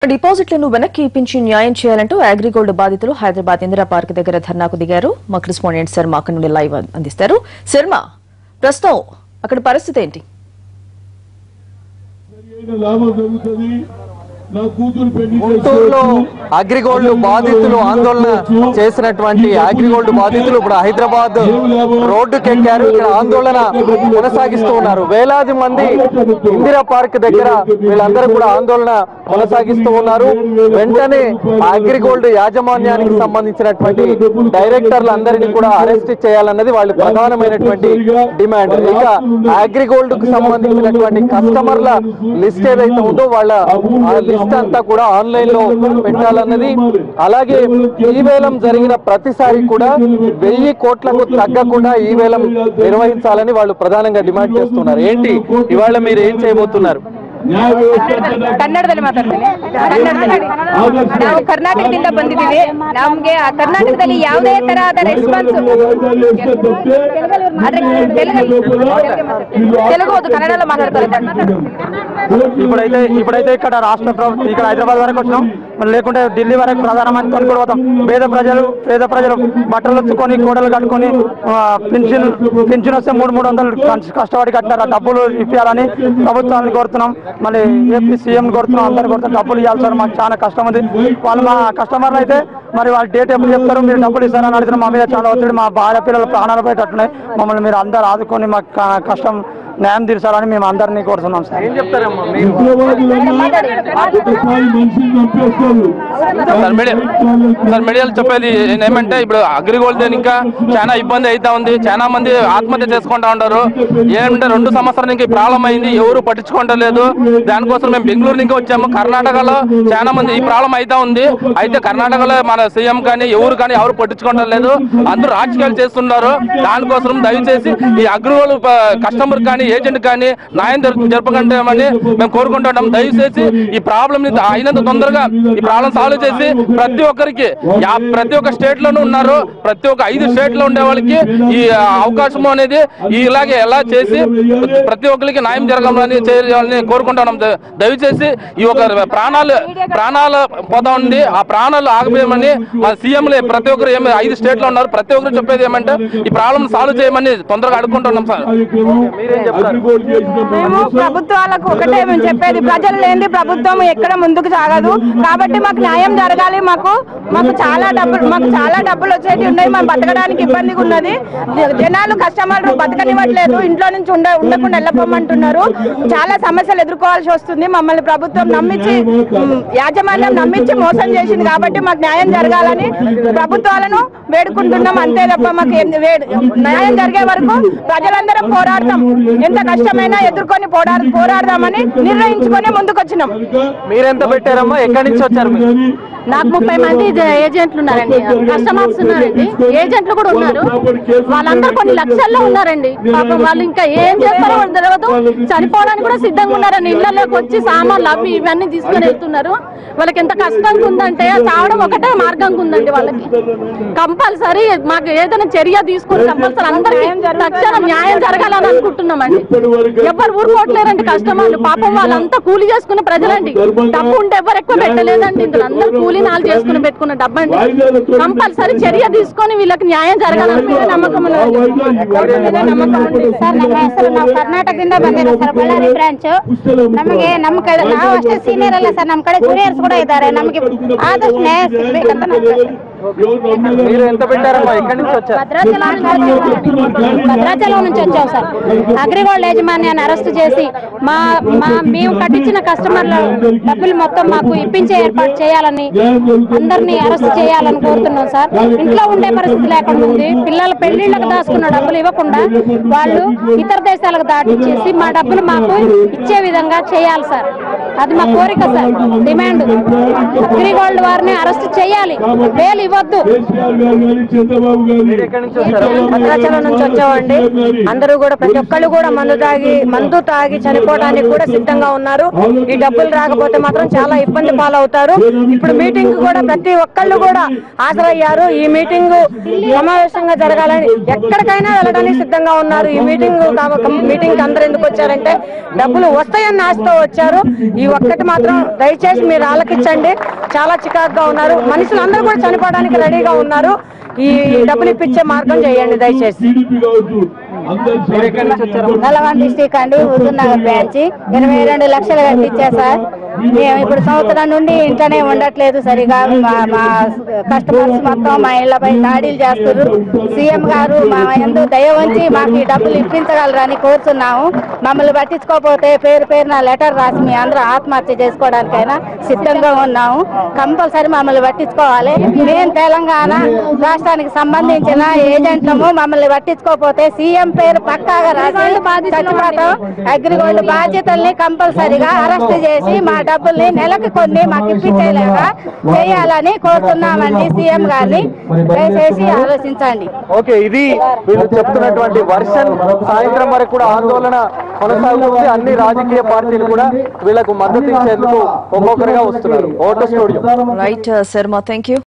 డిపాజిట్లను వెనక్కి ఇప్పించి న్యాయం చేయాలంటూ అగ్రిగోల్డ్ బాధితులు హైదరాబాద్ ఇందిరా పార్క్ దగ్గర ధర్నాకు దిగారు. మా కరెస్పాండెంట్ శర్మ అక్కడి నుండి లైవ్ అందిస్తారు. శర్మ, ప్రస్తుతం అక్కడ పరిస్థితి ఏంటి? గుంటూరులో అగ్రిగోల్డ్ బాధితులు ఆందోళన చేసినటువంటి అగ్రిగోల్డ్ బాధితులు ఇప్పుడు హైదరాబాద్ రోడ్డుకెక్కారు. ఇక్కడ ఆందోళన కొనసాగిస్తూ ఉన్నారు. వేలాది మంది ఇందిరా పార్క్ దగ్గర వీళ్ళందరూ కూడా ఆందోళన కొనసాగిస్తూ ఉన్నారు. వెంటనే అగ్రిగోల్డ్ యాజమాన్యానికి సంబంధించినటువంటి డైరెక్టర్లందరినీ కూడా అరెస్ట్ చేయాలన్నది వాళ్ళ ప్రధానమైనటువంటి డిమాండ్. ఇక అగ్రిగోల్డ్ కు సంబంధించినటువంటి కస్టమర్ల లిస్ట్ ఏదైతే ఉందో వాళ్ళ లిస్ట్ అంతా కూడా ఆన్లైన్ లో పెట్టాలన్నది, అలాగే ఈ వేలం జరిగిన ప్రతిసారి కూడా 1000 కోట్లకు తగ్గకుండా ఈ వేలం నిర్వహించాలని వాళ్ళు ప్రధానంగా డిమాండ్ చేస్తున్నారు. ఏంటి ఇవాళ మీరు ఏం చేయబోతున్నారు? ಕನ್ನಡದಲ್ಲಿ ಮಾತಾಡ್ತೇನೆ. ನಾವು ಕರ್ನಾಟಕದಿಂದ ಬಂದಿದ್ದೀವಿ. ನಮ್ಗೆ ಆ ಕರ್ನಾಟಕದಲ್ಲಿ ಯಾವುದೇ ತರಹದ ರೆಸ್ಪಾನ್ಸ್ తెలుగు కన్నడలో మాట్లాడతారు. ఇప్పుడైతే ఇక్కడ రాష్ట్ర ప్రభుత్వం ఇక్కడ హైదరాబాద్ వరకు వచ్చినాం, లేకుంటే ఢిల్లీ వరకు ప్రధానమంత్రి కూడా పోతాం. పేద ప్రజలు బట్టలు వచ్చుకొని కోడలు కట్టుకొని పింఛన్ వస్తే 300 కష్టపడి కట్టినారు. ఆ డబ్బులు ఇప్పించాలని ప్రభుత్వాన్ని కోరుతున్నాం. మళ్ళీ ఏపీ సీఎం కోరుతున్నాం, అందరు కోరుతున్నాం. డబ్బులు ఇవ్వాలి సార్, మాకు చాలా కష్టం ఉంది. వాళ్ళు మా కస్టమర్లు అయితే మరి వాళ్ళ డేట్ ఎప్పుడు చెప్తారు, మీరు డబ్బులు ఇస్తారని అడుగుతున్నాం. మా మీద చాలా ఒత్తిడి, మా భార్య పిల్లల ప్రాణాలు పోయేటట్టున్నాయి. మమ్మల్ని మీరు అందరు ఆదుకొని మాకు కష్టం న్యాయం తీర్చాలని మేము అందరినీ కోరుతున్నాం సార్. ఏం చెప్తారమ్మా సార్? మీడియాలో చెప్పేది ఏమంటే ఇప్పుడు అగ్రిగోల్డ్ ఇంకా చాలా ఇబ్బంది అవుతా ఉంది. చాలా మంది ఆత్మహత్య చేసుకుంటా ఉంటారు. ఏమంటే 2 సంవత్సరాల నుంచి ప్రాబ్లం అయింది, ఎవరు పట్టించుకోవట్లేదు. దానికోసం మేము బెంగళూరు నుంచి వచ్చాము. కర్ణాటకలో చాలా మంది ఈ ప్రాబ్లం అవుతా ఉంది. అయితే కర్ణాటకలో మన సీఎం కానీ ఎవరు పట్టించుకోవడం లేదు. అందరూ రాజకీయాలు చేస్తున్నారు. దానికోసం దయచేసి ఈ అగ్రిగోల్డ్ కస్టమర్ కానీ ఏజెంట్ కానీ న్యాయం జరపకండి మేము కోరుకుంటున్నాం. దయచేసి ఈ ప్రాబ్లం అయినంత తొందరగా ఈ ప్రాబ్లం సాల్వ్ చేసి ప్రతి ఒక్క స్టేట్ లోనూ ఉన్నారు. ప్రతి ఒక్క 5 స్టేట్ లో ఉండే వాళ్ళకి ఈ అవకాశం అనేది ఇలాగే ఎలా చేసి ప్రతి ఒక్కరికి న్యాయం జరగాలని చేయాలని కోరుకుంటున్నాం. దయచేసి ఈ ఒక ప్రాణాలు పోతా ఉంది. ఆ ప్రాణాలు ఆగిపోయామని మా సీఎంలు ప్రతి ఒక్కరు 5 స్టేట్ లో ఉన్నారు. ప్రతి ఒక్కరు చెప్పేది ఏమంటే ఈ ప్రాబ్లం సాల్వ్ చేయమని తొందరగా అడుగుకుంటున్నాం సార్. మేము ప్రభుత్వాలకు ఒకటే మేము చెప్పేది, ప్రజలు లేని ప్రభుత్వం ఎక్కడ ముందుకు సాగదు. కాబట్టి మాకు న్యాయం జరగాలి. మాకు చాలా డబ్బులు వచ్చేవి ఉన్నాయి. మేము బతకడానికి ఇబ్బందిగా ఉన్నది. జనాలు కస్టమర్లు బతకనివ్వట్లేదు. ఇంట్లో నుంచి ఉండకుండా వెళ్ళిపోమంటున్నారు. చాలా సమస్యలు ఎదుర్కోవాల్సి వస్తుంది. మమ్మల్ని ప్రభుత్వం యాజమాన్యం నమ్మించి మోసం చేసింది. కాబట్టి మాకు న్యాయం జరగాలని ప్రభుత్వాలను వేడుకుంటున్నాం. అంతే తప్ప మాకు న్యాయం జరిగే వరకు ప్రజలందరం పోరాడతాం. ఎంత కష్టమైనా ఎదుర్కొని పోరాడదామని నిర్ణయించుకొని ముందుకు వచ్చినాం. మీరెంత పెట్టారమ్మా? ఎక్కడి నుంచి వచ్చారు? నాకు 30 మంది ఏజెంట్లు ఉన్నారండి, కస్టమర్స్ ఉన్నారండి, ఏజెంట్లు కూడా ఉన్నారు. వాళ్ళందరూ కొన్ని లక్షల్లో ఉన్నారండి. పాపం వాళ్ళు ఇంకా ఏం చేస్తారో తెలియదు. చనిపోవడానికి కూడా సిద్ధంగా ఉన్నారండి. ఇళ్లలోకి వచ్చి సామాన్లు అవి ఇవన్నీ తీసుకొని వెళ్తున్నారు. వాళ్ళకి ఎంత కష్టంగా ఉందంటే చావడం ఒకటే మార్గంగా ఉందండి. వాళ్ళకి కంపల్సరీ మాకు ఏదైనా చర్య తీసుకొని కంపల్సరీ అందరికీ తక్షణం న్యాయం జరగాలని అనుకుంటున్నామండి. ఎవరు ఊరుకోవట్లేరండి కస్టమర్లు. పాపం వాళ్ళంతా కూలి చేసుకునే ప్రజలండి. డబ్బు ఉంటే ఎవరు ఎక్కువ పెట్టలేదండి. ఇందులో అందరూ కూలీ నాలు చేసుకుని పెట్టుకున్న డబ్బండి. కంపల్సరీ చర్య తీసుకొని వీళ్ళకి న్యాయం జరగాలని నమ్మకం ಸರ್ ನಾವು ಕರ್ನಾಟಕದಿಂದ ಬಂದಿರೋ ಸರ್, ಬಳ್ಳಾರಿ ಬ್ರಾಂಚ್. ನಮಗೆ ನಮ್ಮ ಕಡೆ ನಾವು ಅಷ್ಟೇ ಸೀನಿಯರ್ ಅಲ್ಲ ಸರ್, ನಮ್ಮ ಕಡೆ ಜೂನಿಯರ್ಸ್ ಕೂಡ ಇದ್ದಾರೆ. ನಮಗೆ ಆದಷ್ಟು ನ್ಯಾಯ ಸಿಗ್ಬೇಕಂತ మీరు ఎంత పెట్టారమ్మా? ఎక్కడి నుంచి వచ్చారు? భద్రాచలం నుంచి వచ్చాం సార్. అగ్రిగోల్డ్ యాజమాన్యాన్ని అరెస్ట్ చేసి మేము కట్టించిన కస్టమర్ల డబ్బులు మొత్తం మాకు ఇప్పించే ఏర్పాటు చేయాలని, అందరినీ అరెస్ట్ చేయాలని కోరుతున్నాం సార్. ఇంట్లో ఉండే పరిస్థితి లేకుండా ఉంది. పిల్లల పెళ్లిళ్లకు దాచుకున్న డబ్బులు ఇవ్వకుండా వాళ్ళు ఇతర దేశాలకు దాటిచ్చేసి మా డబ్బులు మాకు ఇచ్చే విధంగా చేయాలి సార్. అది మా కోరిక సార్, డిమాండ్. అగ్రిగోల్డ్ వారిని అరెస్ట్ చేయాలి, బెయిల్ ఇవ్వద్దు. భద్రాచలం నుంచి వచ్చామండి. అందరూ కూడా ప్రతి ఒక్కళ్ళు కూడా మందు తాగి చనిపోవడానికి కూడా సిద్ధంగా ఉన్నారు. ఈ డబ్బులు రాకపోతే మాత్రం చాలా ఇబ్బంది పాలవుతారు. ఇప్పుడు మీటింగ్ కూడా ప్రతి ఒక్కళ్ళు కూడా హాజరయ్యారు. ఈ మీటింగ్ సమావేశంగా జరగాలని ఎక్కడికైనా వెళ్ళడానికి సిద్ధంగా ఉన్నారు. ఈ మీటింగ్ అందరూ ఎందుకు వచ్చారంటే డబ్బులు వస్తాయన్న ఆశతో వచ్చారు. ఈ ఒక్కటి మాత్రం దయచేసి మీరు ఆలకించండి. చాలా చికాకుగా ఉన్నారు, మనుషులందరూ కూడా చనిపోవడానికి రెడీగా ఉన్నారు. ఈ డబ్బులు ఇప్పించే మార్గం చేయండి దయచేసి. నల్లగొండ డిస్టిక్ అండి, హుజూర్నగర్ బ్రాంచ్. 22 లక్షలు కట్టించా సార్. మేము ఇప్పుడు సంవత్సరం నుండి ఇంట్లోనే ఉండట్లేదు సరిగా. మా కస్టమర్స్ మొత్తం మా ఇళ్లపై దాడులు చేస్తున్నారు. సీఎం గారు మా యందు దయ ఉంచి మాకు ఈ డబ్బులు ఇప్పించగలరని కోరుతున్నాము. మమ్మల్ని పట్టించుకోకపోతే పేరున లెటర్ రాసి మీ అందరూ ఆత్మహత్య చేసుకోవడానికైనా సిద్ధంగా ఉన్నాము. కంపల్సరీ మమ్మల్ని పట్టించుకోవాలి. మేము తెలంగాణ రాష్ట్రానికి సంబంధించిన ఏజెంట్లము. మమ్మల్ని పట్టించుకోకపోతే సీఎం పేరు పక్కాగా రాసి చచ్చిపోతాం. అగ్రిగోల్డ్ బాధ్యతల్ని కంపల్సరీగా అరెస్ట్ చేసి మా డబ్బుల్ని నెలకి కొన్ని మాకు ఇప్పించేలాగా చేయాలని కోరుతున్నామండి సీఎం గారిని. దయచేసి ఆలోచించండి. ఓకే, ఇది వీళ్ళు చెప్తున్నటువంటి వర్షన్. సాయంత్రం వరకు కూడా ఆందోళన కొనసాగుతుంది. అన్ని రాజకీయ పార్టీలు కూడా వీళ్ళకు మద్దతు ఇచ్చేందుకు ఒక్కొక్కరుగా వస్తున్నారు. ఓటో studio. Right Sharma, thank you.